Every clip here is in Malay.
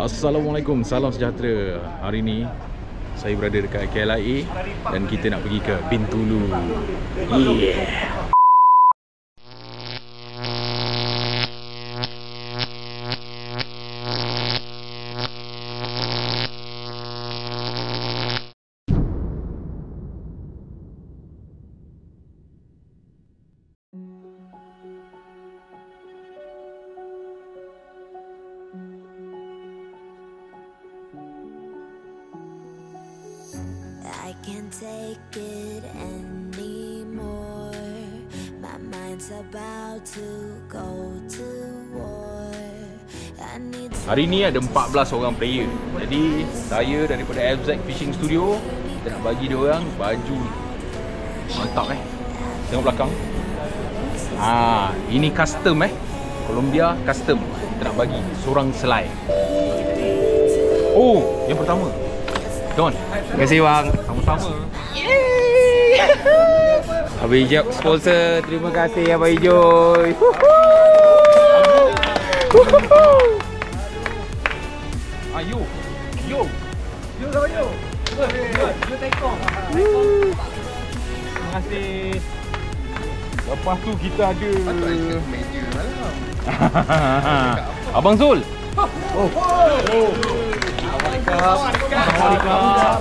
Assalamualaikum, salam sejahtera. Hari ni saya berada dekat KLIA dan kita nak pergi ke Bintulu. Yeah. I can't take it anymore. My mind's about to go to war. I need Hari ni ada 14 orang player. Jadi saya daripada FZ Fishing Studio, kita nak bagi dia orang baju ni. Mantap Tengok belakang. Ini custom Columbia custom. Kita nak bagi seorang selai. Oh, yang pertama Don. Terima kasih bang. Sama-sama. Abang Hijab sponsor. Terima kasih Abang Ijoy. Yo. Yo tekong. Terima kasih. Lepas tu kita ada meja malam. Abang Zul.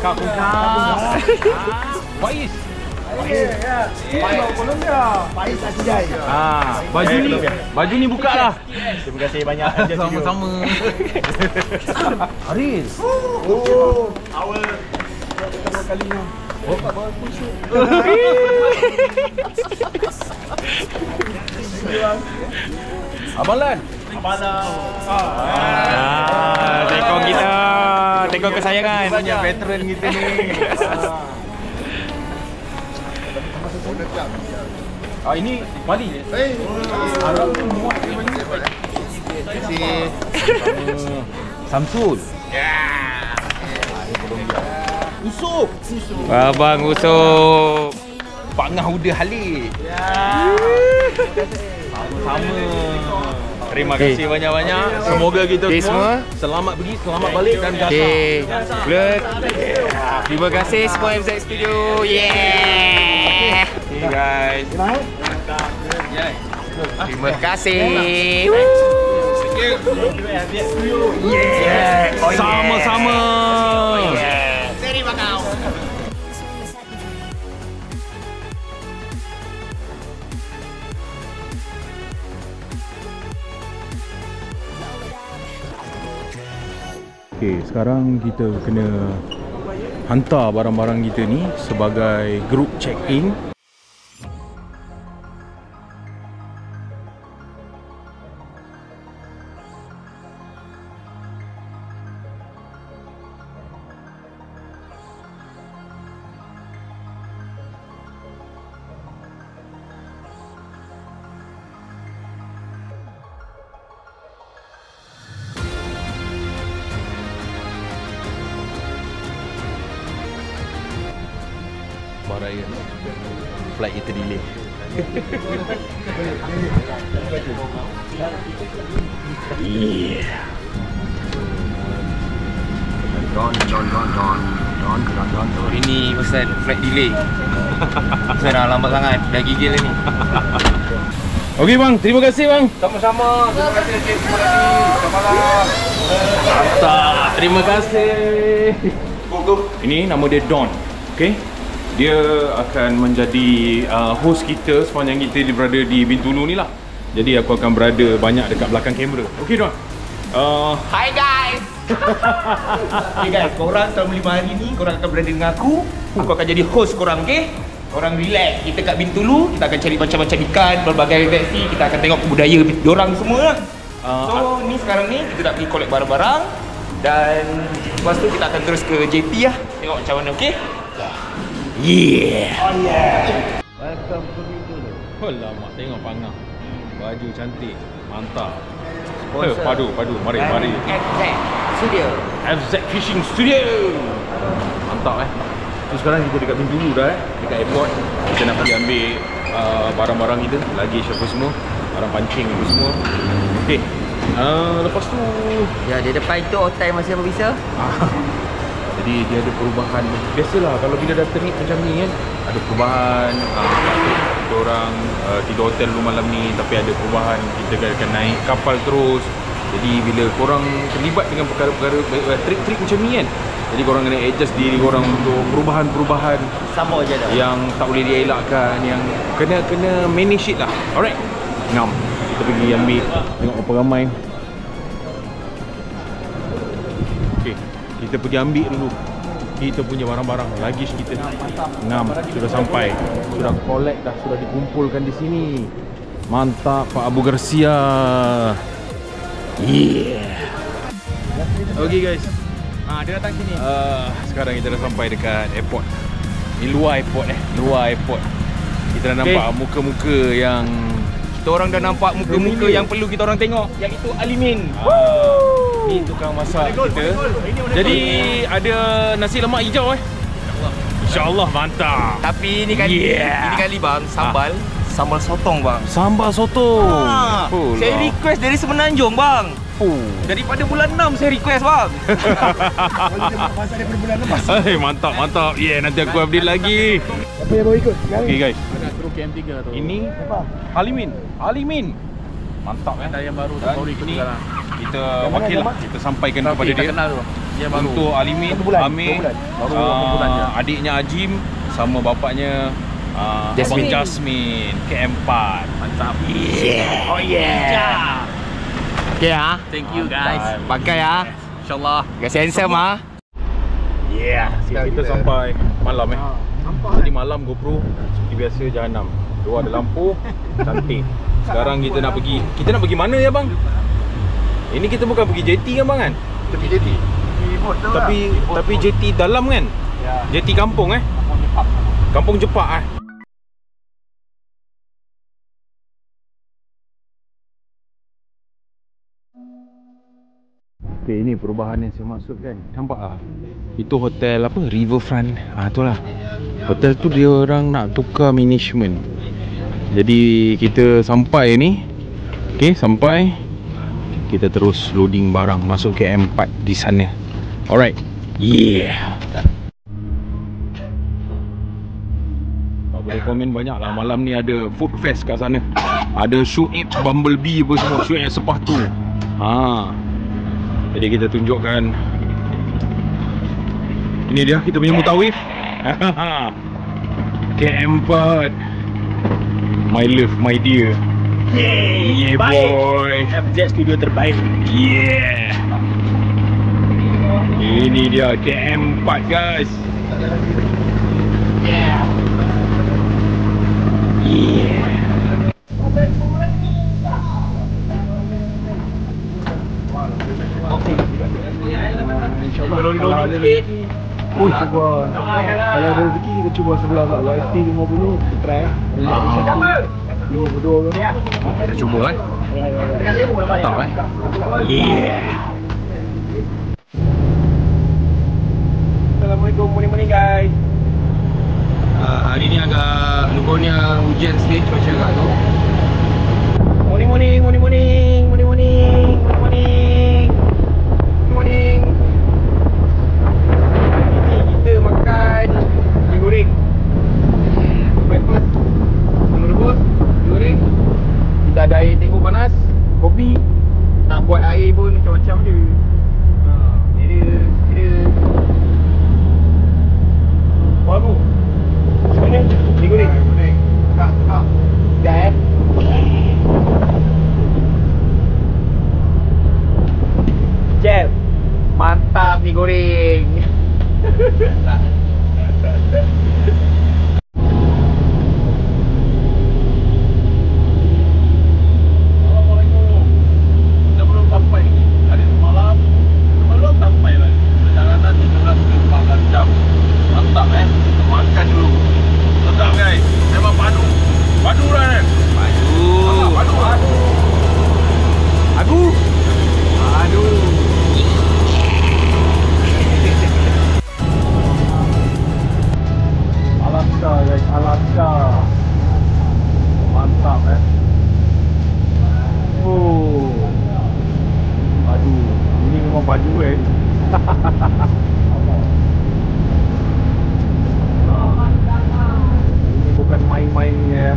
Kak Bujang. Faiz. Faiz Asjai. Baju ni buka lah. Terima kasih banyak. Sama-sama. Haris. Awal pertama kalinya. Abang Lan. Tekong kita. Tekong kesayangan. Banyak veteran kita ni. Ini Bali. Arab tu muat dia banyak. Terima kasih. Samsul. Usuk. Abang Usuk. Pak Ngah Huda Halid. Sama-sama. Terima kasih banyak-banyak. Semoga kita semua selamat pergi, selamat balik dan gasah. Terima kasih semua FZ Studio. Yeah. Okay guys. Terima kasih. Yeah. Sama-sama. Terima kasih. Okay, sekarang kita kena hantar barang-barang kita ni sebagai group check-in. Raya flight kita delay. Yeah. Don. Ini pesan flight delay. Saya dah lambat sangat. Dah gigil ni. Okey bang, terima kasih bang. Sama-sama. Terima kasih. Terima kasih. Selamat malam. Mantap. Terima kasih. Ini nama dia Don. Okey. Dia akan menjadi host kita sepanjang kita berada di Bintulu ni lah. Jadi aku akan berada banyak dekat belakang kamera. Okey Don. Hi guys. Okay guys, korang selama 5 hari ni korang akan berada dengan aku. Aku akan jadi host korang, okey? Korang relax. Kita kat Bintulu, kita akan cari macam-macam ikan, berbagai versi. Kita akan tengok budaya diorang semua lah. So, ni sekarang ni kita nak pergi collect barang-barang. Dan lepas tu kita akan terus ke JP lah. Tengok macam mana, okey? Yeah. Oh yeah. Welcome to Bintulu. Alamak, tengok pangah. Baju cantik. Mantap. Padu. Mari. FZ Studio. FZ Fishing Studio. Mantap So sekarang kita dekat Bintulu dah dekat airport. Kita nak pergi ambil barang-barang kita, luggage apa semua, barang pancing apa semua. Okey, Lepas tu Ya, di depan itu hotel masih apa bisa? jadi dia ada perubahan. Biasalah kalau bila dah trip macam ni kan, ada perubahan. Kita orang tidur hotel dulu malam ni, tapi ada perubahan, kita akan naik kapal terus. Jadi bila korang terlibat dengan perkara-perkara trip-trip macam ni kan, jadi korang kena adjust diri korang untuk perubahan-perubahan Sama je dah. yang tak boleh dielakkan, yang kena manage it lah. Alright. Ngam. Kita pergi ambil, tengok apa ramai. Okay, kita pergi ambil dulu kita punya barang-barang, luggage kita. Ngam, sudah sampai. Sudah collect dah, sudah dikumpulkan di sini. Mantap Pak Abu Garcia. Yeah. Okay guys. Dia datang sini. Sekarang kita dah sampai dekat airport. Ni luar airport luar airport. Kita dah nampak muka-muka yang Kita orang dah nampak muka-muka yang perlu kita orang tengok, iaitu Alimin. Ni tukang masak kita. Jadi ada nasi lemak hijau InsyaAllah mantap. Tapi ini kali bang, sambal sotong bang. Sambal sotong. Saya request dari Semenanjung bang. Daripada bulan 6 saya request bang. Masak daripada bulan lepas. Mantap. Yeah, nanti aku update lagi. Apa yang baru ikut? Okay guys. Ada terus KM3 tu. Ini apa? Alimin. Mantap Yang baru Dan baru ikut ini sekarang. kita wakil lah, kita sampaikan kepada dia. Kenal tu. Dia baru. Untuk Alimin, 1 bulan, Amir, 2 bulan. Baru 1 bulan je. adiknya Ajim sama bapaknya Abang Jasmine KM4. Mantap. Oh yeah. Okay Thank you guys. Pakai InsyaAllah. Guys handsome Yeah. Kita sampai malam Jadi malam GoPro seperti biasa jahanam. Luar ada lampu, cantik. Sekarang kita nak pergi mana ya bang? Ini kita bukan pergi JT kan bang kan? Kita pergi JT. Tapi JT dalam kan? Ya. JT kampung Kampung Jepak Okay, ini perubahan yang saya maksudkan. Nampak lah? Itu hotel apa? Riverfront. Itulah. Hotel tu dia orang nak tukar management. Jadi kita sampai ni. Okay, sampai. Kita terus loading barang masuk KM4 di sana. Alright. Yeah. Tak boleh komen banyak lah. Malam ni ada food fest kat sana. Ada Shuib Bumblebee apa semua. Shuib sepatu. Jadi kita tunjukkan. Ini dia kita punya mutawif. KM4. My love, my dear. Yeah boy. FZ Studio terbaik. Yeah. Ini dia KM4 guys. Yeah. Kalau ada rezeki. Cuba. Kalau ada rezeki kita cuba sebelah tak. Kalau ST 50 kita try. Ini berdua ke? Kita cuba mantap Yeah. Assalamualaikum, morning guys. Hari ni agak lugunya hujan sikit cuaca agak tu. Morning. Kita makan mi goreng. Breakfast. Mi rebus, mi goreng. Kita ada air teh panas, kopi. Nak buat air pun macam-macam je. Dia baru. Sebenarnya mi goreng. Tak. Dah. Jel. Mantap mi goreng. Assalamualaikum. Kita belum sampai. Hari semalam belum sampai lagi. Perjalanan 13-14 jam. Mantap makan dulu. Sedap guys. Memang padu. Padu kan? Padu. Ini bukan main-main ya.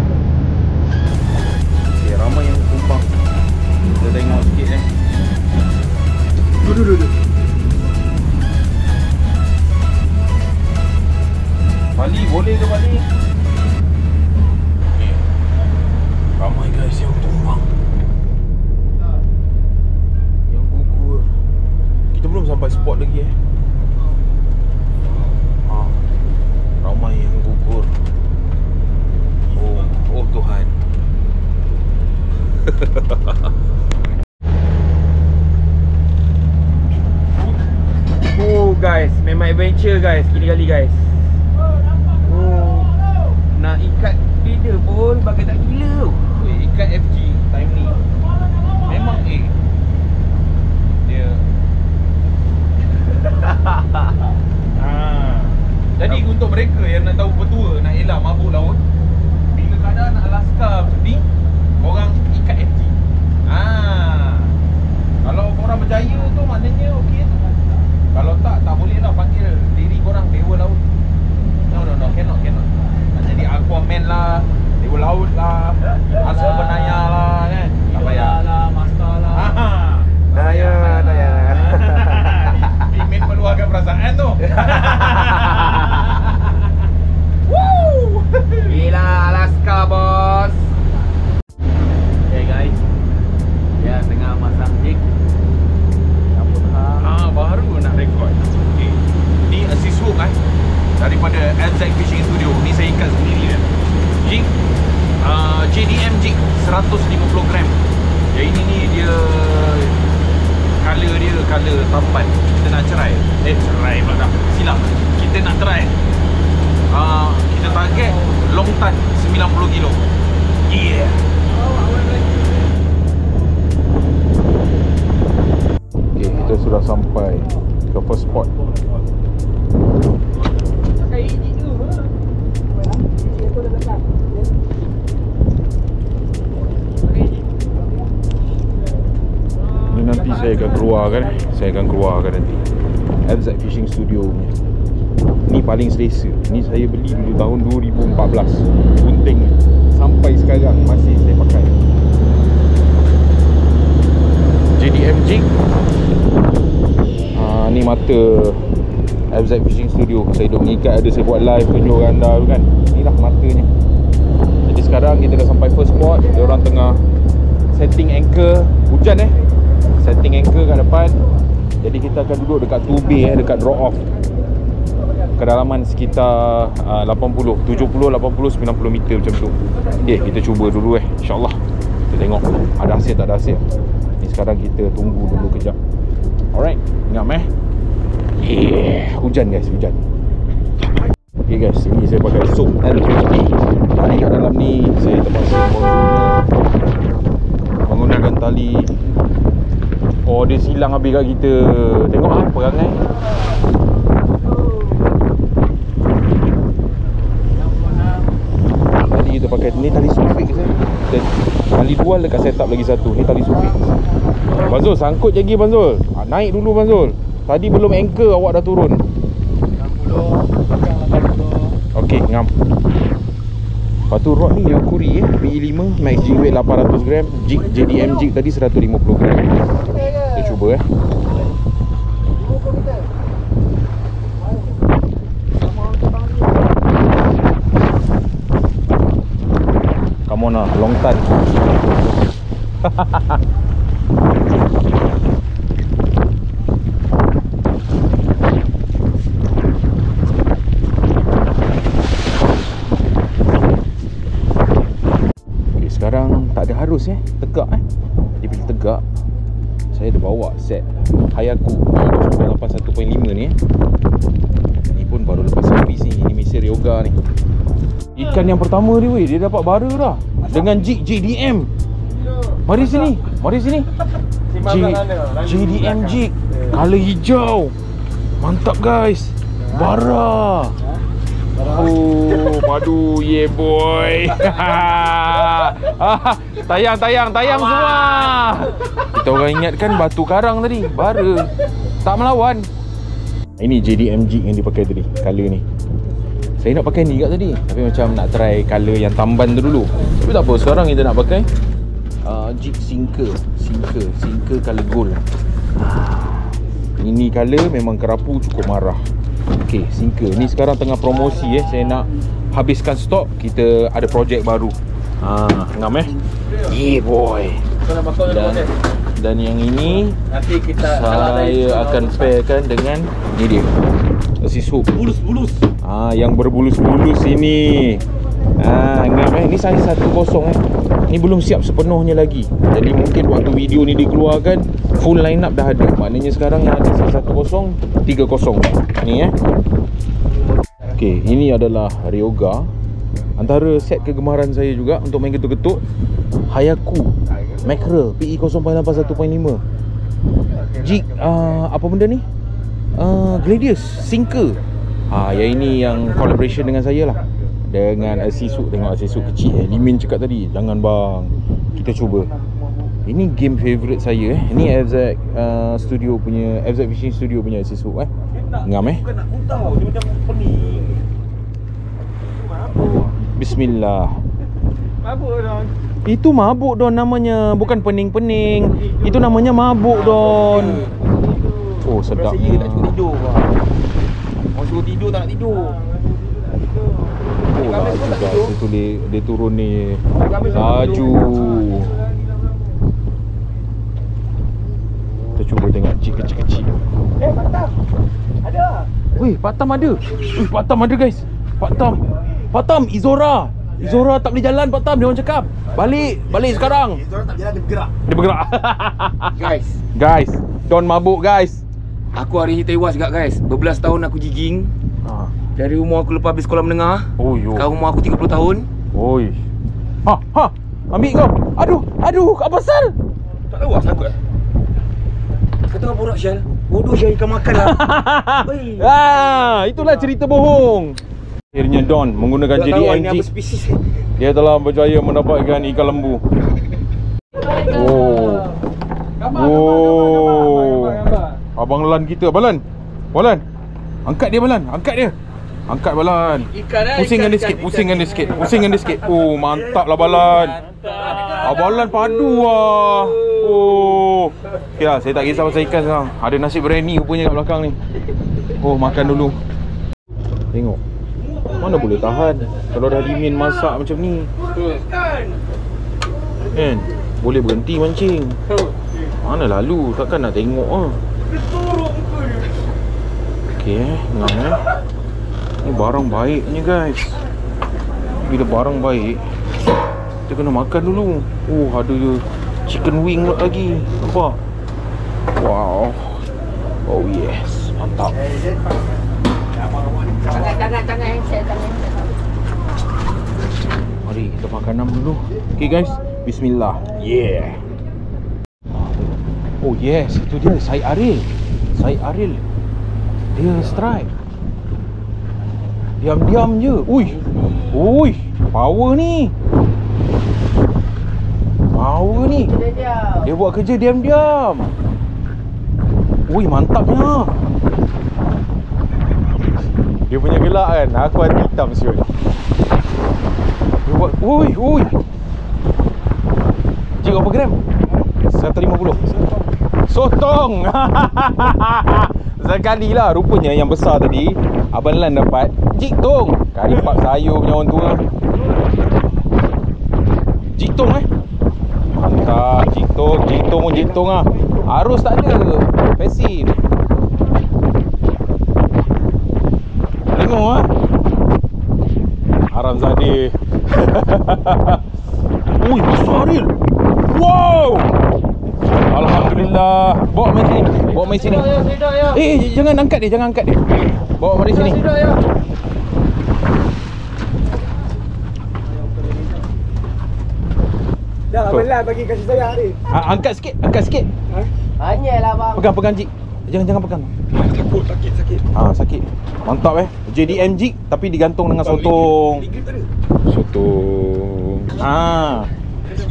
Okay, ramai yang tumpang. Kita tengok sikit eh. Duduk. Bali boleh ke Bali? Okay. Ramai guys yang tumpang. Yang gugur. Kita belum sampai spot lagi eh. Ramai yang gugur. Oh Tuhan. Guys, memang adventure guys, kali guys. Nak ikat leader pun bagai tak gila. Ikat FG time ni memang dia. Jadi untuk mereka yang nak tahu petua, nak elak mabuk laut, bila keadaan nak Alaska macam ni, korang ikat FG. Kalau korang berjaya tu maknanya okey tu. Kalau tak boleh lah panggil diri korang dewa laut. No, cannot. Nak jadi Aquaman lah, dewa laut lah, Asal Benaya lah kan. Tak payah lah, master lah. Daya. Ingin meluahkan perasaan tu. Woo! Gila Alaska bos. Okay guys, dia tengah masak jig. Baru nak rekod. Okay. Ni siswa kan daripada LZ Fishing Studio. Ni saya ikat sendiri kan. Jig JDM jig 150 gram. Yang ini ni dia color tampan. Kita nak cerai pula dah. Silap. Kita nak try. Kita target long tan 90 kilo. Yeah. Kita sudah sampai ke first spot. Ni nanti saya akan keluarkan nanti LZ Fishing Studio punya. Ni paling selesa. Ni saya beli dulu tahun 2014. Bunting sampai sekarang masih saya pakai. JDM jig. Ni mata LZ Fishing Studio. Saya duk mengikat, ada saya buat live tunjuk anda tu kan. Inilah matanya. Jadi sekarang kita dah sampai first spot. Diorang tengah setting anchor. Hujan setting anchor kat depan. Jadi kita akan duduk dekat tubing dekat draw off. Kedalaman sekitar 80, 70, 80, 90 meter macam tu. Kita cuba dulu InsyaAllah. Kita tengok ada hasil tak ada hasil. Ni sekarang kita tunggu dulu kejap. Alright, ingat hujan guys, hujan. Okay guys, ini saya pakai soap L50. Tali kat dalam ni saya terpaksa menggunakan tali. Dia silang habis kat kita. Tengok perangai. Tadi kita pakai ni tali Sufix tali dual dekat setup lagi satu. Ni tali Sufix. Banzul, sangkut lagi Banzul. Naik dulu Banzul. Tadi belum anchor awak dah turun. 60, okey, ngam. Lepas tu rod ni Yokuri PE5 max jig weight 800 gram. Jig JDM jig tadi 150 gram. Kita cuba Come on lah, long tan. Sekarang tak ada harus tegak Jadi bila tegak, saya ada bawa set Hayaku 981.5 ni Ni pun baru lepas servis ni. Ini mesin Ryoga ni. Ikan yang pertama dia dia dapat bara dah. Dengan jig JDM. Mari sini. JDM jig color hijau. Mantap guys. Bara. Padu, yeah boy. Tayang semua. Kita orang ingatkan batu karang tadi. Bara tak melawan. Ini JDM jig yang dipakai tadi, color ni. Saya nak pakai ni kat tadi, tapi macam nak try color yang tamban tu dulu. Tapi tak apa, sekarang kita nak pakai jig Sinker color gold. Ini color memang kerapu cukup marah. Okey, Sinker ni sekarang tengah promosi saya nak habiskan stok, kita ada projek baru. Ngam yeah boy. Dan yang ini nanti kita saya akan pairkan dengan ni dia. Asis hook bulus-bulus. Yang berbulus-bulus ini. Ngam ni saya 10 Ni belum siap sepenuhnya lagi. Jadi mungkin waktu video ni dikeluarkan full line up dah ada. Maknanya sekarang yang ada 10 30 ni Okey, ini adalah Ryoga. Antara set kegemaran saya juga untuk main ketuk-ketuk, Hayaku Mackerel PE 0.8 1.5. Jig apa benda ni? Gladius Sinker. Yang ini yang collaboration dengan saya lah, dengan Asisu. Tengok Asisu kecil Limin cakap tadi, jangan bang, kita cuba. Ini game favourite saya Ini FZ Studio punya, FZ Fishing Studio punya Asisu Ngam Bukan nak kutau, dia macam pening. Bismillah. Mabuk Don. Itu mabuk Don namanya, bukan pening-pening. Itu namanya mabuk Don. Oh sedap. Saya tak cukup tidur bang. Orang suruh tidur tak nak tidur. Oh laju guys, itu dia turun ni. Laju. Kita cuba tengok jig kecil-kecil. Patam. Ada. Weh, Patam ada. Weh, Patam ada guys. Patam Izora tak boleh jalan Patam, dia orang cakap. Balik sekarang. Izora tak jalan, dia bergerak. Guys, Don mabuk guys. Aku hari ni tewas juga guys. Berbelas tahun aku jigging. Dari umur aku lepas habis sekolah menengah. Oh yo. Sekarang umur aku 30 tahun. Oi. Ambil kau. Aduh, apa pasal? Tak tahu asal aku Kau tengah borak Syal. Bodoh Syal, ikan makan lah. Itulah cerita bohong. Akhirnya Don menggunakan JDM jig. Dia telah berjaya mendapatkan ikan lembu. Abang Lan kita, Balan. Angkat dia Balan, Angkat Balan. Pusingkan dia sikit. Oh, mantap lah Balan. Balan padu lah. Oh. Okey lah, saya tak kisah pasal ikan sekarang. Ada nasi biryani rupanya kat belakang ni. Oh, makan dulu. Tengok. Mana boleh tahan kalau dah Limin masak macam ni. Kan? Boleh berhenti mancing. Mana lalu, takkan nak tengok Okey ngam Ni barang baik ni guys. Bila barang baik, kita kena makan dulu. Oh, ada chicken wing lagi. Nampak? Wow. Oh yes, mantap. Jangan handset. Mari kita makan dulu. Okay guys, bismillah. Yeah. Oh yes, itu dia Syed Aril. Dia strike. Diam-diam je. Ui, power ni. Dia buat kerja diam-diam. Ui, mantapnya. Dia punya gelak kan, aku hati hitam siul. Dia buat, ui. Jig berapa gram? 150. Sotong. Sekali lah. Rupanya yang besar tadi Abang Lan dapat jig tong. Kari pak sayur punya orang tua. Jig tong mantap. Jig tong lah. Arus tak ada, pasif. Tengok Haram Zadeh. Ui, besar Aril. Wow. Alhamdulillah. Bawa main sini. Jangan angkat dia. Bawa mari sini. Dah belah bagi kasih saya ni. Angkat sikit. Banyak lah bang. Pegang jig. Jangan pegang. Takut sakit. Sakit. Mantap JDM jig tapi digantung dengan sotong.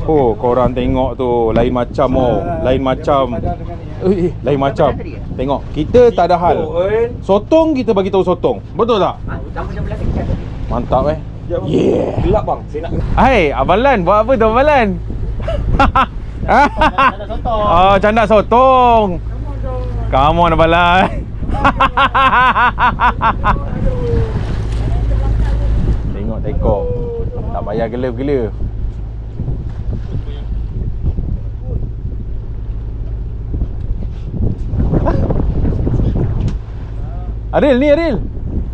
Oh, korang tengok tu, lain macam. Lain macam. Tengok, kita tak ada hal. Sotong kita bagi tahu sotong. Betul tak? Mantap Yeah. Gelap bang. Saya nak. Hai, Abang Lan, buat apa tu Abang Lan? Oh, canda sotong. Come on Abang Lan. Tengok tekor. Tak payah gela-gela. Aril ni Aril.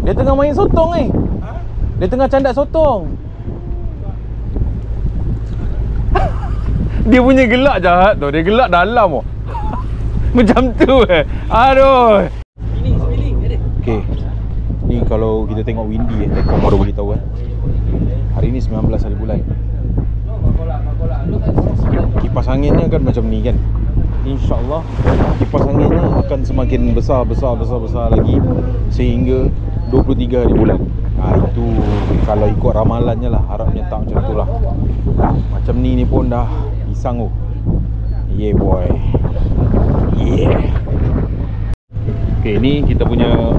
Dia tengah main sotong ni. Dia tengah canda sotong. Dia punya gelak jahat tu. Dia gelak dalam tu. Macam tu Aduh. Okay. Ni kalau kita tengok windy tekor baru boleh tahu Hari ni 19 hari bulan. Kipas anginnya kan macam ni kan. InsyaAllah kipas anginnya akan semakin besar lagi sehingga 23 hari bulan. Itu kalau ikut ramalannya lah. Harapnya tak macam tu lah. Macam ni pun dah pisang tu. Yeah boy. Yeah. Okay, ni kita punya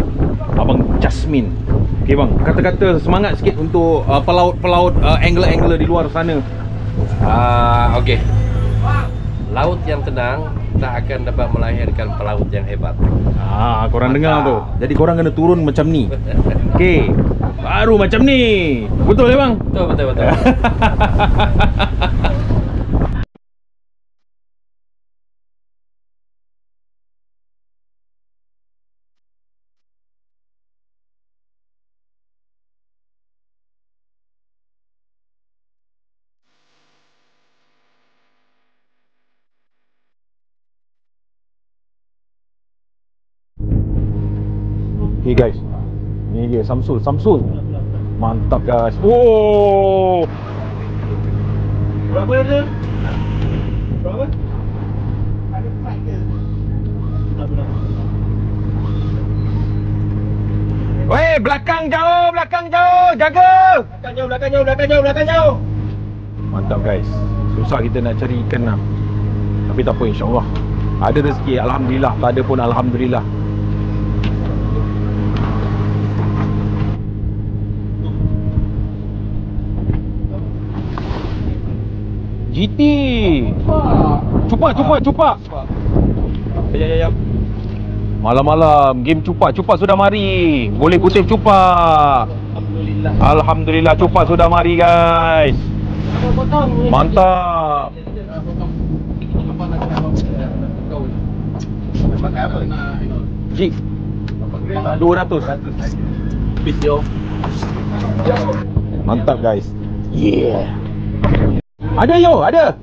Abang Jasmine. Okay bang, kata-kata semangat sikit untuk pelaut-pelaut angler-angler di luar sana. Okay. Laut yang tenang tak akan dapat melahirkan pelaut yang hebat. Korang dengar tu. Jadi korang kena turun macam ni. Okay, baru macam ni. Betul bang? Betul. Okay guys, ni dia Samsul. Mantap guys. Oh, Berapa ada? Berapa? Ada 4 ke? Weh, belakang jauh. Jaga. Belakang jauh. Mantap guys. Susah kita nak cari ikan lah. Tapi tak apa, insyaAllah ada rezeki. Alhamdulillah. Tak ada pun Alhamdulillah. GT. Cupak. Ya. Malam-malam game cupak sudah mari. Boleh kutip cupak. Alhamdulillah cupak sudah mari guys. Mantap. Jig 200 video. Mantap guys. Yeah. Ada.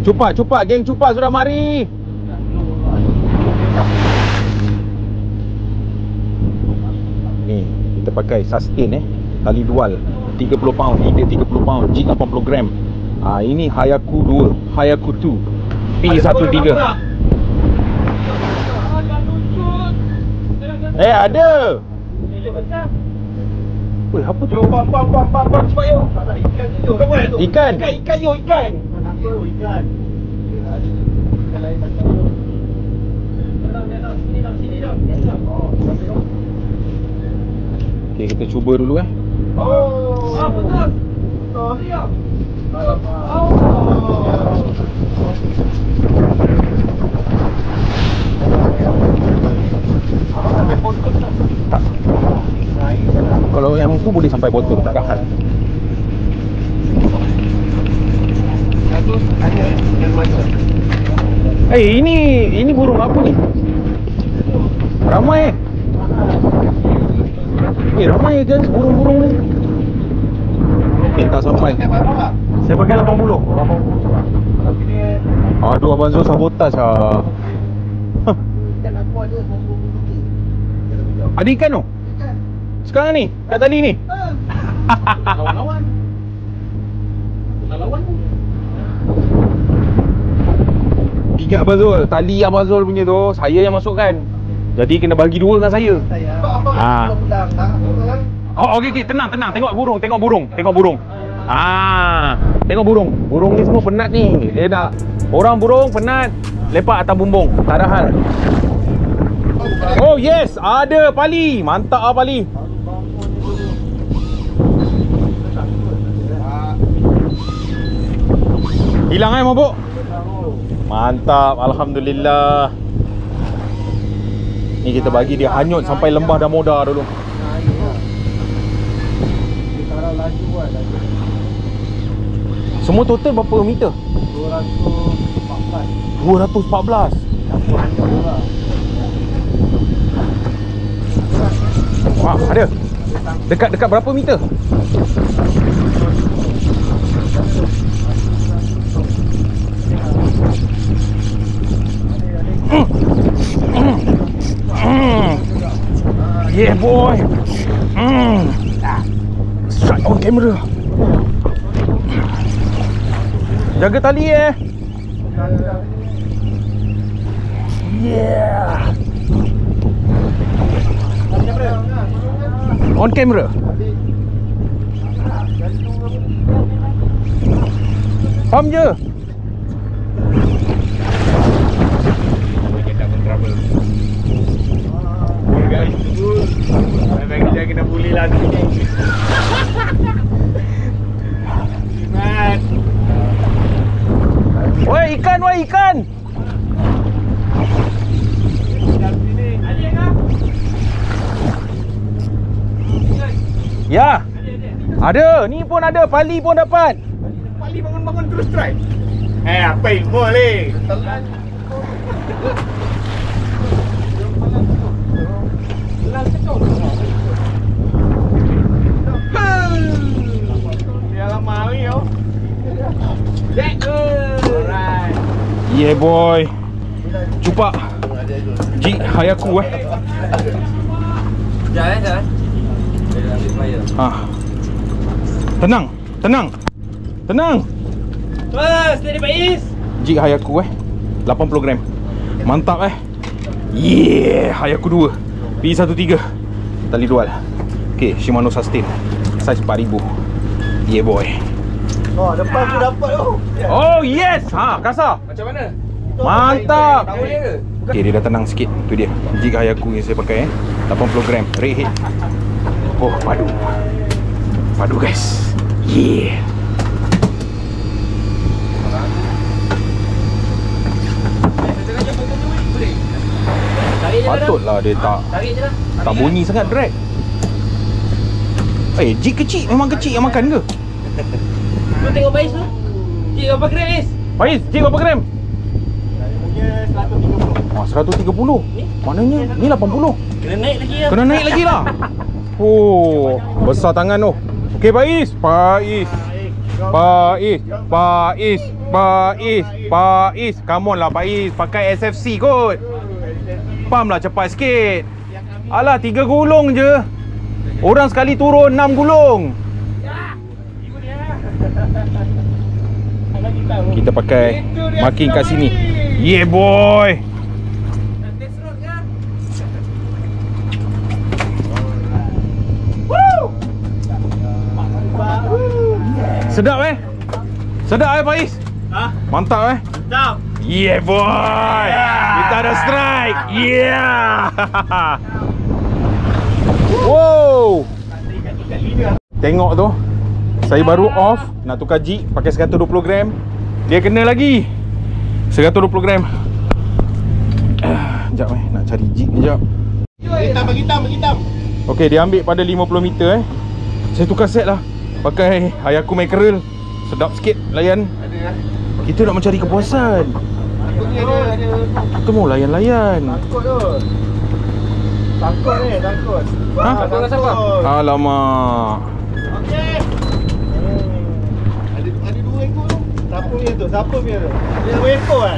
Cupak, geng cupak sudah mari. Ni, kita pakai sustain tali dual 30 pound, ide 30 pound, jig 80 gram. Ini Hayaku 2, Hayaku 2 P13. Ada. Weh, apa tu? Bang, cepat yo. Ikan. Ikan. Okay, kita cuba dulu betul. Siap. Tak. Kalau yang tu boleh sampai botol, tak hal. Ini burung apa ni? Ramai ramai kan burung-burung ni. Tak sampai. Saya pakai 80. Aduh, Abang Zul sabotaj Ada ikan tu? Sekarang ni? Kat tali ni? Lawan. Ingat Abang Zul, tali Abang Zul punya tu saya yang masukkan. Jadi kena bagi dua dengan saya. Oh, okey, tenang. Tengok burung. Tengok burung. Burung ni semua penat ni. Dia nak orang burung penat lepak atas bumbung. Tak ada hal. Oh yes, ada pali. Mantap ah pali. Hilang mabuk. Mantap, alhamdulillah. Ni kita bagi dia hanyut sampai lembah Damoda dulu. Semua total berapa meter? 214. Wah, ada. Dekat berapa meter? Yeah boy. Strike on camera. Jaga tali Yeah. On camera. Faham je. Kita kena bully lah tu. Woi ikan, woi ikan. Ya. Ada, ni pun ada, pali pun dapat. Pali bangun-bangun terus try. Apa ilmu ni? Yeah boy. Cupak. Jig Hayaku Jangan. Tenang. Steady Pak Is. Jig Hayaku 80 gram. Mantap Yeah, Hayaku 2 P13 tali dual. Okay, Shimano Sustain size 4000. Yeah boy. Oh, depan tu dapat tu. Oh yes. Kasar. Macam mana? Mantap. Tahu dia ke? Okay, dia dah tenang sikit. Tu dia jig Hayaku yang saya pakai 80 gram red head. Oh, padu guys. Yeah. Patutlah dia tak bunyi sangat drag. Jig kecil, memang kecil yang makan ke? Tu tengok Pais tu. Jig berapa gram Is? Pais, jig berapa gram? Punya 130. 130. Maknanya ni 80. Kena naik lagi lah. Kena naik lagi lah. Oh, besar tangan tu. Okey Pais. Come on lah Pais, pakai SFC kot. Pam lah cepat sikit. Alah 3 gulung je. Orang sekali turun 6 gulung. Kita pakai marking kat sini. Yeah boy. Sedap Sedap Pais? Mantap Mantap. Yeah boy. Kita ada strike. Yeah. Wow. Tengok tu. Saya baru off nak tukar jig pakai 120 gram. Dia kena lagi 120 gram. Sekejap nak cari jig sekejap. Hitam. Okey, dia ambil pada 50 meter Saya tukar set lah. Pakai Hayaku Mackerel. Sedap sikit layan. Kita nak mencari kepuasan. Kita mau layan-layan. Takut. Alamak. Okey. Ada 2 ekor tu. Siapa punya tu? Ada 2 ekor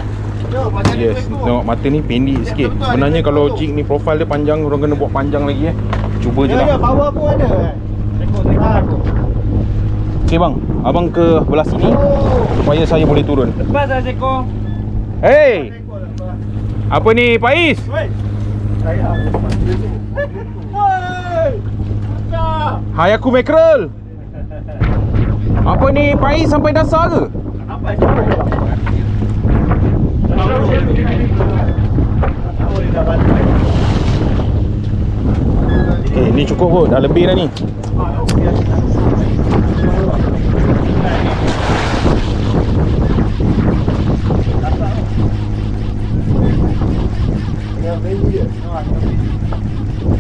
Yes, tengok mata ni pendek sikit. Sebenarnya kalau jig ni profile dia panjang, orang kena buat panjang lagi Cuba je lah. Bawah pun ada ekor. Okey bang, abang ke belah sini supaya saya boleh turun. Lepas lah Seko. Hey, apa ni Pais? Hayaku Mackerel. Apa ni, Pais sampai dasar ke? Okay, ni cukup kot, dah lebih dah ni.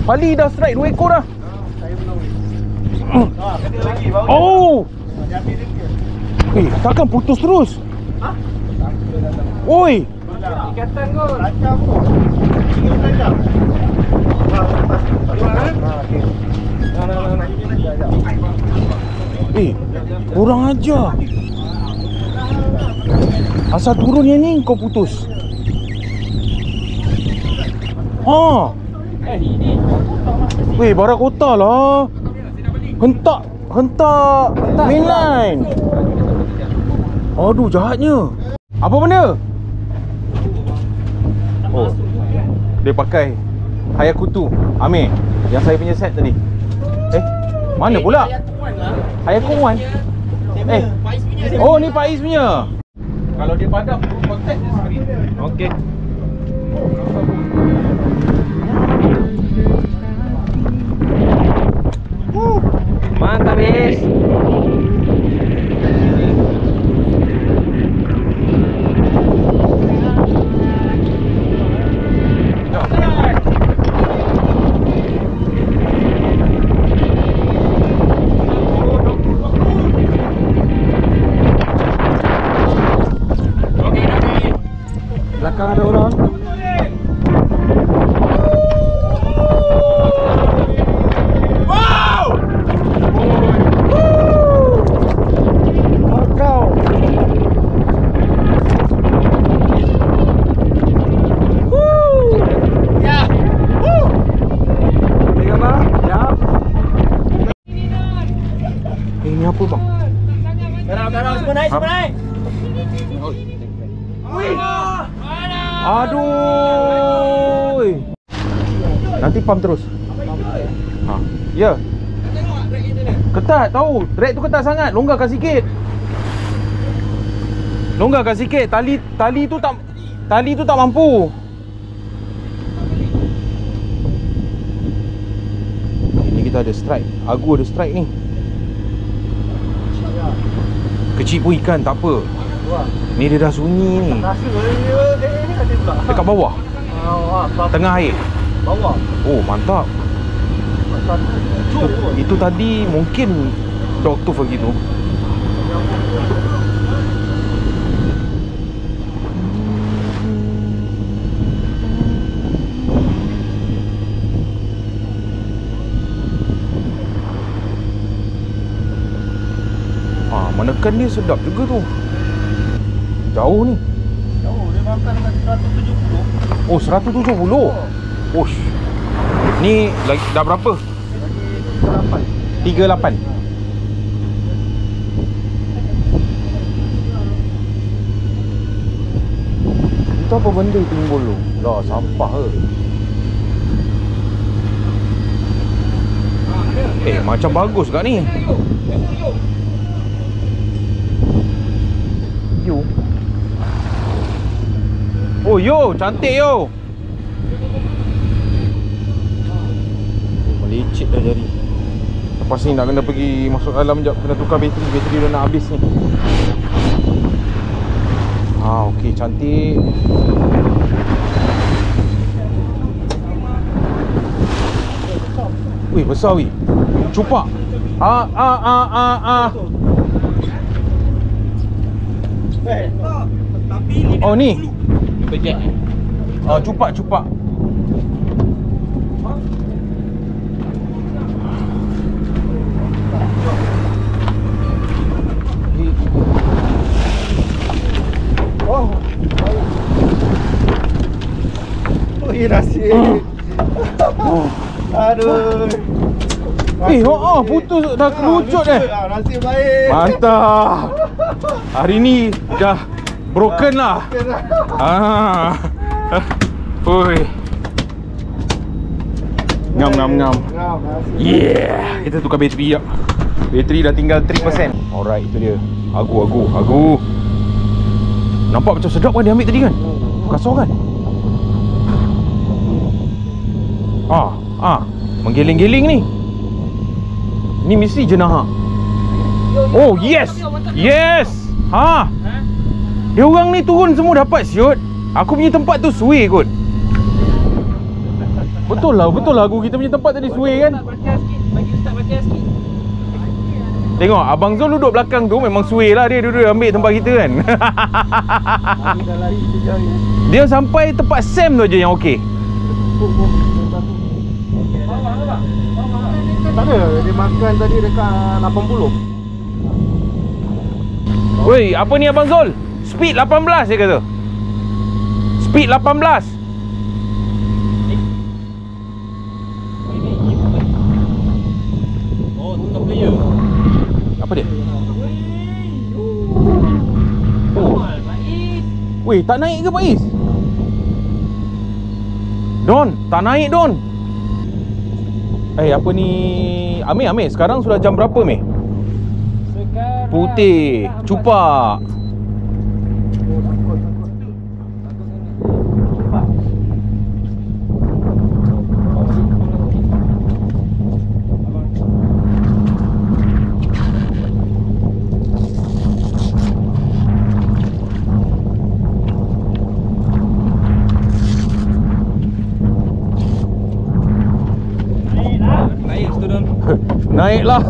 Pali dah strike 2 ekor dah. Oh. Takkan putus terus? Oi. Ikatan kot. Kurang ajar. Asal turun yang ni kau putus. Barak kota lah. Hentak mainline. Aduh, jahatnya. Apa benda? Oh, dia pakai Hayakutu Amir yang saya punya set tadi. Mana pula? Hayakuan. Oh, ni Pais punya. Kalau dia padam, kontak dia sekali. Okey. Mantap, Is. Belakang ada orang. Ini apa bang? Garau semua naik, Aduh. Nanti pump terus. Ya. Ketat tahu. Drag tu ketat sangat. Longgarkan sikit. Tali tu tak mampu. Ini kita ada strike. Agu ada strike ni. Kecil pun ikan tak apa. Ni dia dah sunyi ni. Dekat bawah. Tengah air. Bawah. Oh, mantap. Itu tadi mungkin Dogtooth begitu. Menekan dia sedap juga tu. Jauh ni. Jauh, dia makan dengan 170. Oh, 170. Osh. Ni lagi dah berapa? Lagi 38. Itu apa benda timbul tu? Lah, sampah ke? Macam bagus kat ni. Yo. Oh, yo, cantik yo. Melicit dah jadi. Lepas ni nak kena pergi masuk dalam sekejap. Kena tukar bateri. Bateri dah nak habis ni. Okey, cantik. Wih, besar wih. Cupak. Oh ni. Bejek. Cupak. Oh, nasib. Aduh. Putus dah kerucut Nasib baik. Mantap. Hari ni dah broken lah. Ngam. Yeah, kita tukar bateri jap. Bateri dah tinggal 3%. Alright, itu dia. Agu. Nampak macam sedap kan dia ambil tadi kan? Kasar kan? Menggiling-giling ni. Ni mesti jenah. Oh, yes. Dia orang ni turun semua dapat siut. Aku punya tempat tu sway kot. Betul lah aku kita punya tempat tadi sway kan. Bagi Ustaz baca sikit. Tengok Abang Zul duduk belakang tu memang sway lah. Dia duduk ambil tempat kita kan. Dia sampai tempat Sam tu je yang okey. Tak ada, dia makan tadi dekat 80. Woi, apa ni Abang Zul? Speed 18 dia kata. Speed 18. Oh, tukar player. Apa dia? Weh, tak naik ke Faiz? Don, tak naik Don. Apa ni? Amir, sekarang sudah jam berapa Meh? Sekarang Putih, cupak. Naiklah.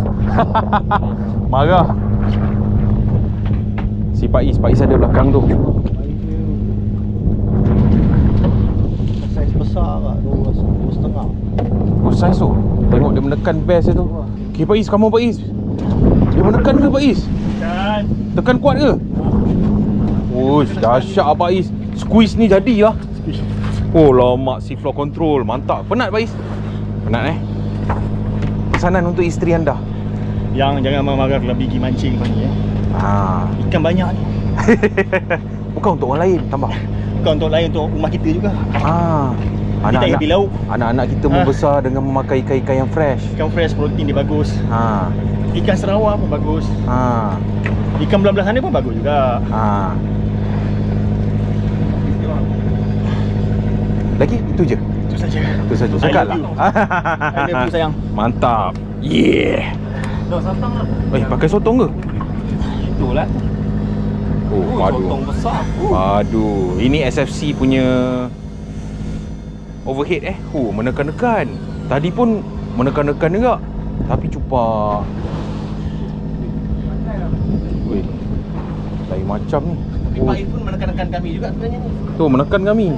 Marah. Si Faiz ada belakang tu. Saiz besar lah, 2,5. Oh, saiz tu. Tengok dia menekan best dia tu. Okay Faiz, kamu Faiz. Dia menekan ke Faiz? Tekan kuat ke? Uish, dahsyat Faiz. Squeeze ni jadilah. Oh lama si flow control. Mantap. Penat Faiz? Penat pesanan untuk isteri anda. Yang jangan marah kalau pergi mancing kau ni Ikan banyak ni. Bukan untuk orang lain tambah. Bukan untuk lain, untuk rumah kita juga. Anak-anak Kita lauk. Anak-anak kita membesar dengan memakai ikan-ikan yang fresh. Ikan fresh, protein dia bagus. Ikan Sarawak pun bagus. Ikan belah-belah sana pun bagus juga. Lagi itu je. Itu saja. Cakap lah. Ada pun sayang. Mantap. Yeah. dah santang lah. Pakai sotong ke? Itulah. Oh, padu. Sotong besar. Padu. Ini SFC punya overhead menekan-nekan. Tadi pun menekan-nekan juga. Tapi cupak. Weh. Lain macam ni. Pak pun menekan-nekan kami juga sebenarnya ni. Tu menekan kami.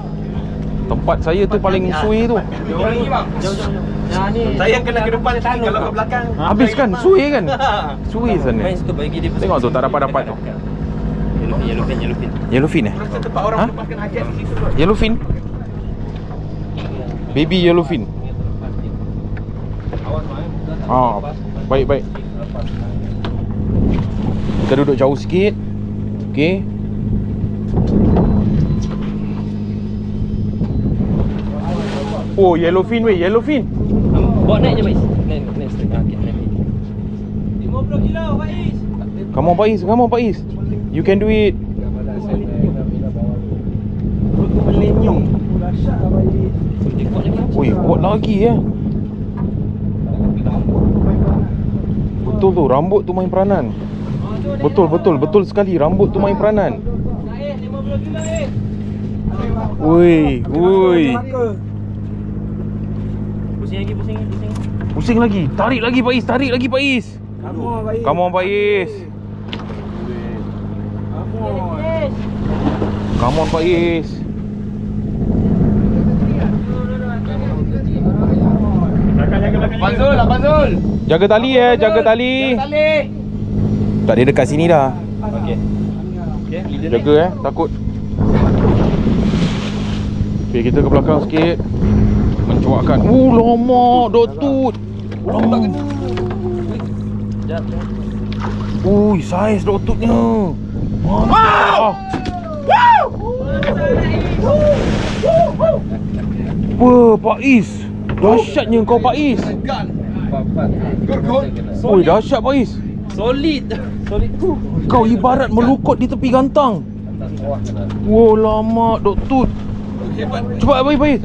Tempat saya tu paling suai tu. Jom lagi bang. Yang ni Saya kena ke depan kalau ke belakang. Habis kan? Suai kan? Suai sana. main situ bagi dia. Tengok tu tak dapat tu. Yellowfin Rasa tempat orang lepaskan hajat di situ tu. Yellowfin. Baby yellowfin. Baik. Kita duduk jauh sikit. Okey. Oh, yellowfin weh, yellowfin. Bawa naik je Faiz. Naik setengah. Okay, naik. 50 kilo Faiz. Come on Faiz. You can do it. Melenyong. Dahsyat lah Faiz. Oi, kuat lagi Betul tu, rambut tu main peranan. Betul sekali, rambut tu main peranan. Naik 50 kilo Oi. Pusing lagi. Tarik lagi Faiz. Come on Faiz. Abang Zul. Jaga tali. Tak dia dekat sini dah. Okey. Jaga takut. Okay, kita ke belakang sikit. Mencuakkan. Lama Dotut. Ui, saiz Dotutnya. Wow! Faiz. Dahsyatnya kau Faiz. Oi, dahsyat Faiz. Solid. Solid tu. Kau ibarat melukut di tepi gantang. Wow, lama Dok Tut. Cepat Faiz.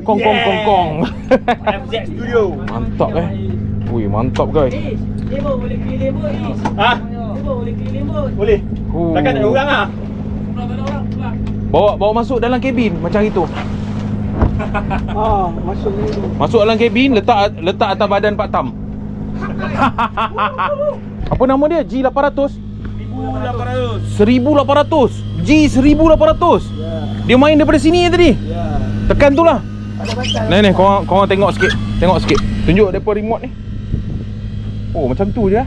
Kong kong kong kong. FZ Studio. Mantap Ui, mantap guys. Lembu boleh pilih lembu Is. Ha? Lembu boleh pilih lembu. Boleh. Takkan tak ada orang ah. Bawa masuk dalam kabin macam itu. Masuk ni. Masuk dalam kabin, letak atas badan Pak Tam. Apa nama dia? G800? 1800. G1800. Dia main daripada sini tadi. Tekan tu lah. Ni korang tengok sikit. Tengok sikit. Tunjuk depa remote ni. Oh, macam tu je.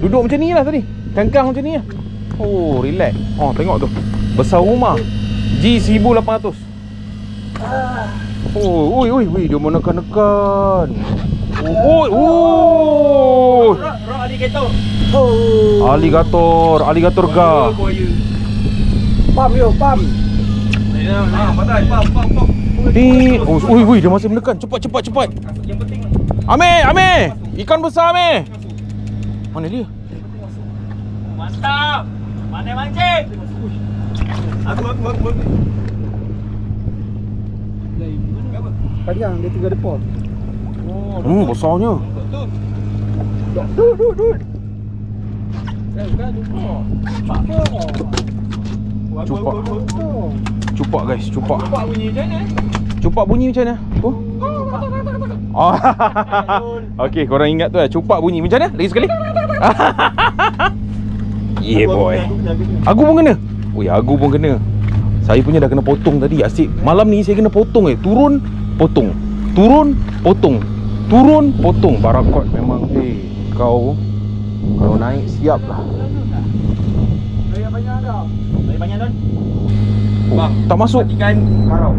Duduk macam ni lah tadi. Kangkang macam ni lah. Oh, relax. Oh, tengok tu. Besar rumah. G1800. Oh, ui, dia mau nekan-nekan. Oh. Rock alligator. Alligator ga. Pam. Ni, ui, dia masih menekan. Cepat. Amir. Ikan besar Amir. Mana dia? Mantap. Mana mancing? Aku. Panjang dia 3 depot. Besarnya. Duduk. Cupak guys, cupak. Buat bunyi macam mana? Cupak bunyi macam mana? Okey, korang ingat tu lah. Cupak bunyi macam mana? Lagi sekali. Yeah boy. Aku pun kena. Oi, aku pun kena. Saya punya dah kena potong tadi. Asyik. Malam ni saya kena potong turun, potong. Turun, potong. Turun, potong. Barakot memang. Kau kalau naik siap lah. Banyak dah. Banyak Don. Oh, tak masuk. Ikan karau.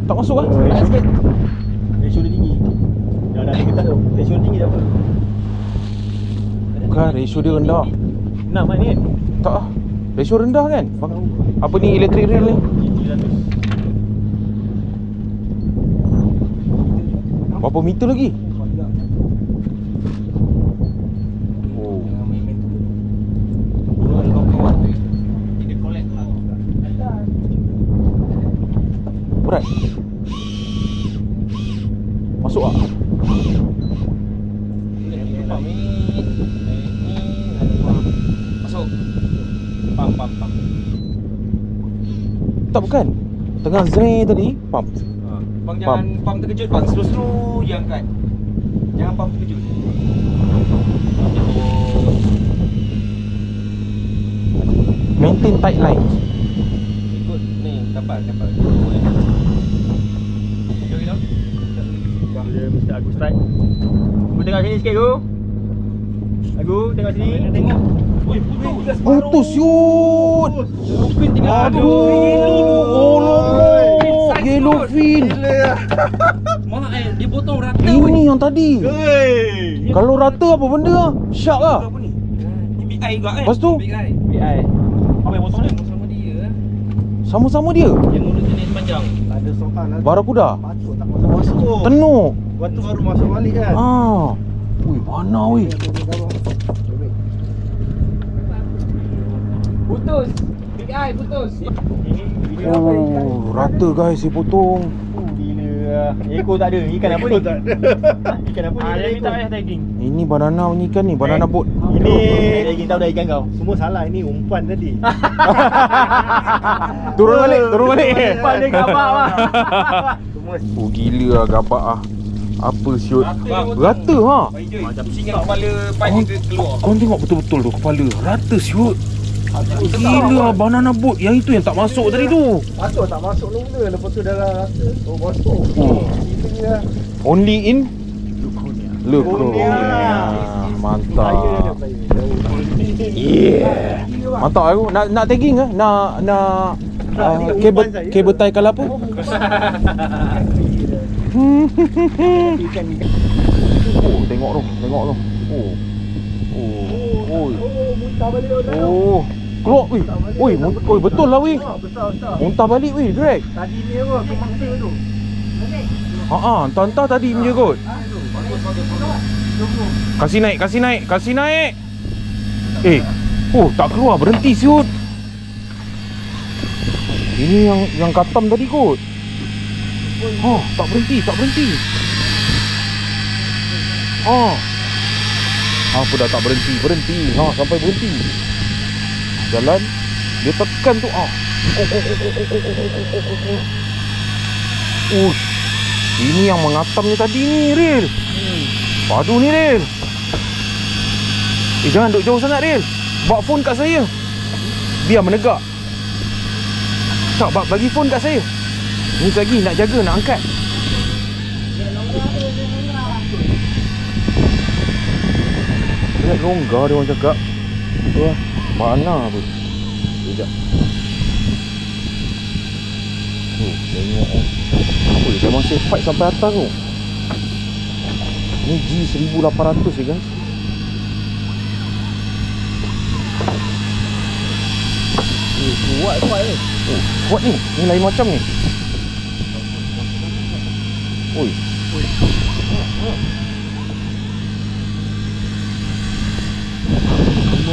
Tak masuk lah. Ratio dia tinggi. Dah ketat tu. Ratio tinggi dah apa? Bukan, ratio dia rendah. 6 kan ni? Tak lah. Ratio rendah kan? Apa ni electric rail ni? 700. Berapa meter lagi? Oh. Berat. Masuk tak? Masuk. Pam. Tak, bukan. Tengah zeng tadi, pump. Bang jangan pam terkejut bang. Slow-slow je angkat. Jangan pam terkejut. Maintain tight line. Ikut ni kapal. Dia mesti aku strike. Aku tengok sini sikit aku. Aku tengok sini. Tengok. Putus yut. Aduh. Yellowfin. Mana dia potong rata. Ini yang tadi. Kalau rata apa benda? Shark lah. Apa ni? TBI juga kan? Lepas tu BI. Apa yang potong ni? Sama dia. sama-sama dia. Yang mulut jenis panjang. Ada soal lah. Barakuda. Patut tak masuk. Tenuk. Waktu baru masuk balik kan. Ui, mana weh. Putus. Big eye putus. Oh, rata guys dia potong. Gila. Ekor tak ada. Ikan apa ni? Tak ada. Ikan apa ni? Dia minta payah tagging. Ini banana punya ikan ni, banana boat. Ini tagging tahu dah ikan kau. Semua salah, ini umpan tadi. Turun balik. Umpan dia gabak lah. Oh gila lah gabak ah. Apa siut? Rata ha. Macam singa kepala pai dia keluar. Kau tengok betul-betul tu kepala. Rata siut. Gila banana boat. Yang itu yang tak masuk tadi tu. Patut tak masuk mula. Lepas tu dah rasa. Oh masuk. Gila. Only in Lekonia. Mantap. Yeah. Mantap aku. Nak tagging ke? Nak kabel tie kalau apa? Oh, tengok tu. Oh. Muntah balik dah. Oh. Keluar, weh. Oi, betul lah weh. Muntah balik weh, drag. Tadi ni apa? Tu mangsa tu. Entah tadi punya kot. Kasih naik. Tak keluar, berhenti siut. Ini yang katam tadi kot. Tak berhenti. Apa dah tak berhenti. Sampai berhenti. Jalan, dia tekan tu. Ini yang mengatamnya tadi ni, Ril. Padu ni, Ril. Jangan duduk jauh sangat, Ril. Bawa phone kat saya. Biar menegak. Tak, bagi phone kat saya. Ni lagi nak jaga, nak angkat. Longgar dia orang cakap. Wah, mana pun. Sekejap. Tengok. Dia masih fight sampai atas tu. Ni G1800 je guys. Kuat ni. Kuat ni. Ni lain macam ni. Oi.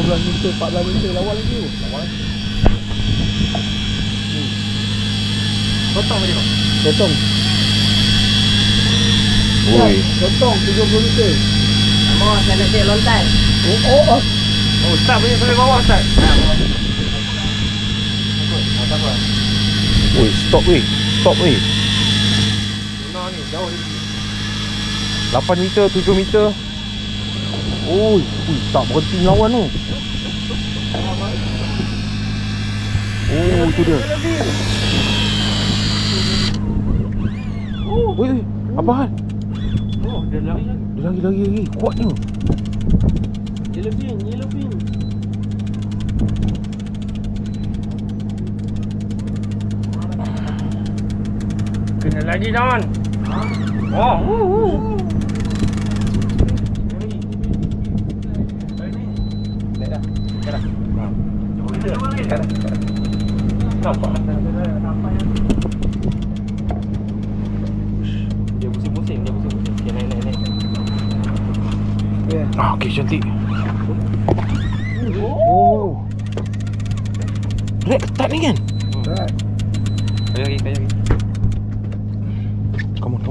15 meter, 14 meter lawan lagi tu. Potong je. Potong. Oi. Potong 30 meter. Mau saya nak cek lontar. Start punya sampai bawah start. Oi, stop weh. Nah ni jauh ni. 8 meter, 7 meter. Oi, tak berhenti lawan tu. Tu dia. Oi, apa hal? Dia lagi. Kuat ni. Yellow fin. Kena lagi Don. Dia pusing-pusing. Okay, naik. Okey, cantik. Drag ketat ni kan? Kayu lagi. Come on.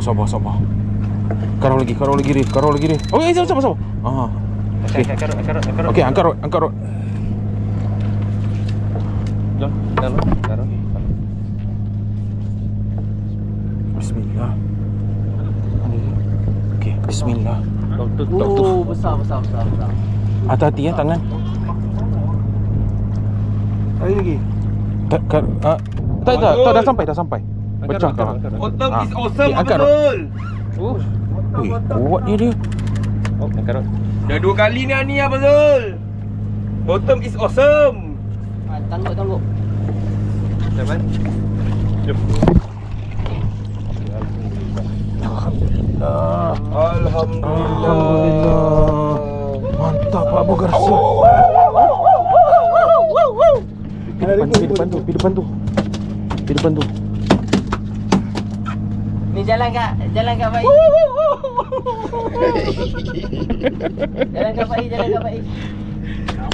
Sabar. Karau lagi dia. Okey, sabar. Okey, angkat rod. Jom, taruh. Bismillah. Okey, bismillah. Besar. Hati-hati ya tangan. Kayu lagi. Tak, dah sampai. Pecah kau. Bottom is awesome, angkat betul. Wih, kuat ni dia. Angkat rod. Dah 2 kali ni Abang Zul. Bottom is awesome. Tangguk. Jalan. Jom. Alhamdulillah. Mantap Abu Garcia. Pergi depan tu. Ni jalan kat baik. Jalan kat baik.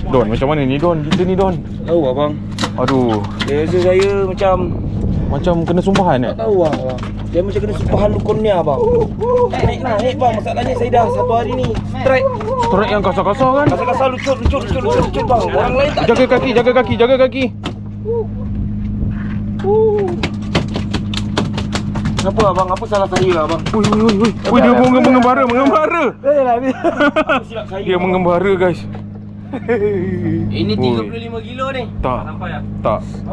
Don, macam mana ni Don? Kita ni Don. Tahu abang. Aduh, Rasa saya macam kena sumpahan tak tahu abang. Dia macam kena sumpahan lukunnya abang. Naik bang, masalahnya saya dah 1 hari ni strike yang kasar-kasar kan? kasar lucut bang. Orang lain tak Jaga kaki. Kenapa abang? Apa salah saya abang? Woi, dia mengembara. Silap saya. Dia mengembara guys. Ini 35 kilo ni. Tak.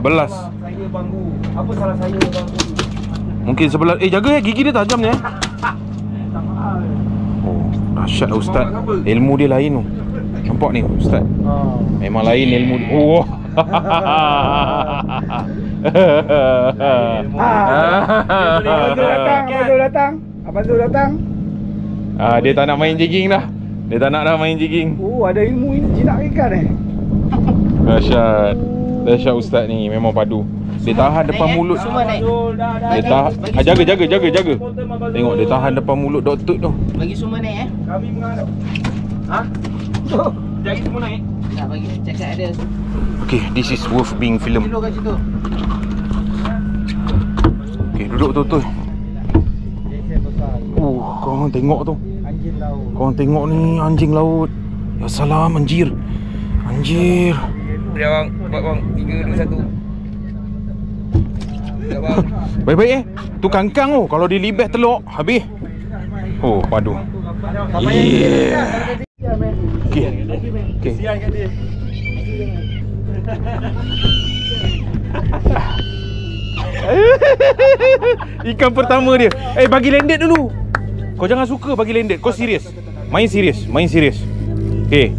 Belas. Saya banggu. Apa salah saya banggu? Mungkin sebelah. Jaga gigi dia tajam ni. Dahsyat lah Ustaz. Ilmu dia lain tu. Nampak ni Ustaz. Memang lain ilmu dia. Abang Zul datang. Dia tak nak main jigging dah. Dia tak nak dah main jigging. Oh, ada ilmu ini jinak ikan Dahsyat. Dahsyat ustaz ni, memang padu. Dia tahan depan mulut. Semua naik. Dia tahan. Jaga. Tengok dia tahan depan mulut doktor tu. Bagi semua naik Kami mengadap. Ha? Jadi semua naik. Tak bagi cakap ada. Okay, this is worth being film. Duduk kat situ. Okay, duduk betul-betul. Korang tengok tu. Anjing laut. Korang tengok ni anjing laut. Ya salam anjir. Anjir. Ya bang, buat bang. 3, 2, 1. Ya bang. Baik-baik tu kangkang tu. Kalau dia libas telur, habis. Oh, padu. Yeah. Okay. Kesian kat dia. Ikan pertama dia. Bagi landed dulu. Kau jangan suka bagi landed. Kau serius. Main serius. Okay.